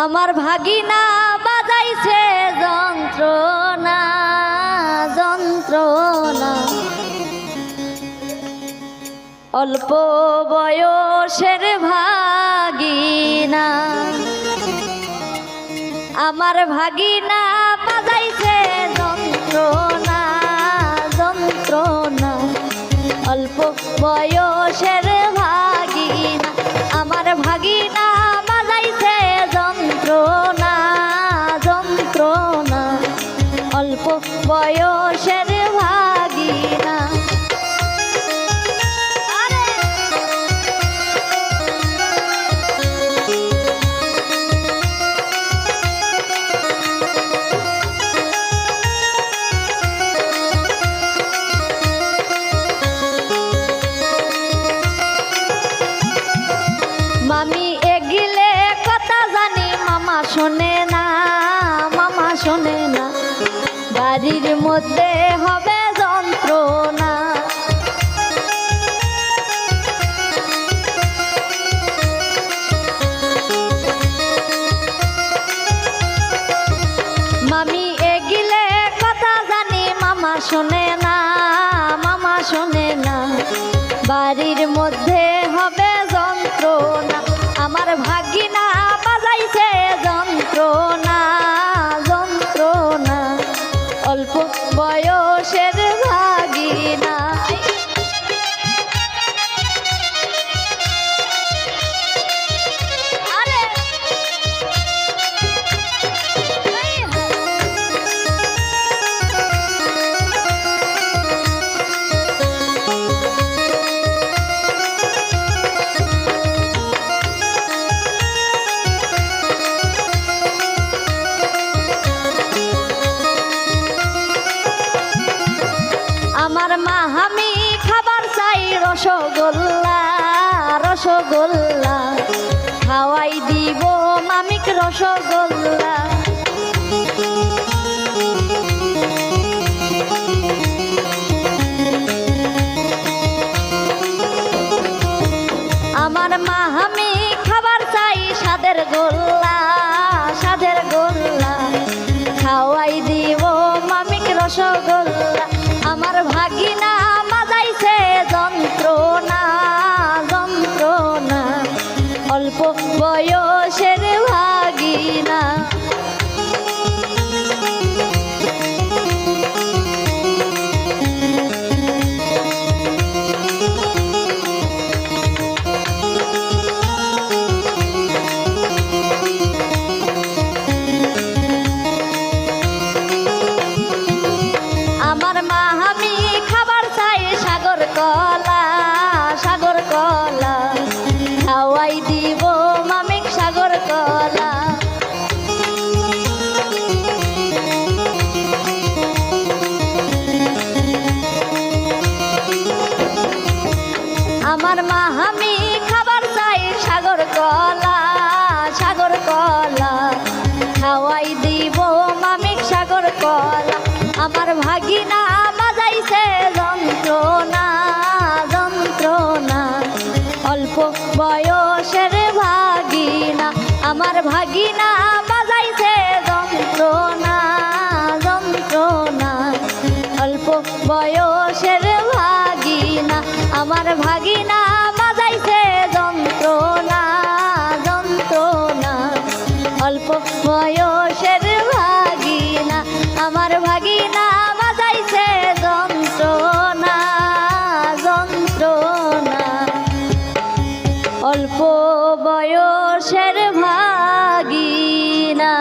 আমার ভাগিনা বাজাইছে যন্ত্রণা যন্ত্রণা, অল্প বয়সের ভাগিনা। আমার ভাগিনা বাজাইছে যন্ত্রণা যন্ত্রণা, অল্প বয়সের ভাগিনা। আমার ভাগিনা বাজাইছে যন্ত্রণা যন্ত্রণা, অল্প বয়সের ভাগিনা। মামি এগিলে কথা জানি, মামা শোনে না মামা শোনে না, বাড়ির মধ্যে হবে যন্ত্রণা। মামি এগিলে কথা জানি, মামা শোনে না মামা শোনে না, বাড়ির মধ্যে হবে যন্ত্রণা। আমার ভাগিনা বাজাইছে যন্ত্রণা যন্ত্রণা, অল্প বয়সের ভাগিনা। আমার মা আমি খাবার চাই রসগোল্লা রসগোল্লা, খাওয়াই দিব মামিক রসগোল্লা। আমার মা আমি খাবার চাই স্বাদের গোল্লা স্বাদের গোল্লা, খাওয়াই দিব মামিক রসগোল্লা। আমার ভাগিনা বাজাইছে যন্ত্রণা যন্ত্রণা, অল্প বয়সের ভাগিনা। আমার মা আমি খাবার চাই সাগর কলা সাগর কলা, খাওয়াই দিব মামিক সাগর কলা। আমার মা আমি খাবার চাই সাগর কলা সাগর কলা, খাওয়াই দিব মামিক সাগর কলা। আমার ভাগিনা বাজাইছে যন্ত্রণা যন্ত্রণা, অল্প বয়সের ভাগিনা। আমার ভাগিনা বাজাইছে যন্ত্রণা যন্ত্রণা, অল্প বয়সের ভাগিনা। আমার ভাগিনা বাজাইছে যন্ত্রণা যন্ত্রণা, অল্প বয়সের ভাগিনা। আমার ভাগিনা বাজাইছে যন্ত্রণা যন্ত্রণা, অল্প বয়সের ভাগিনা।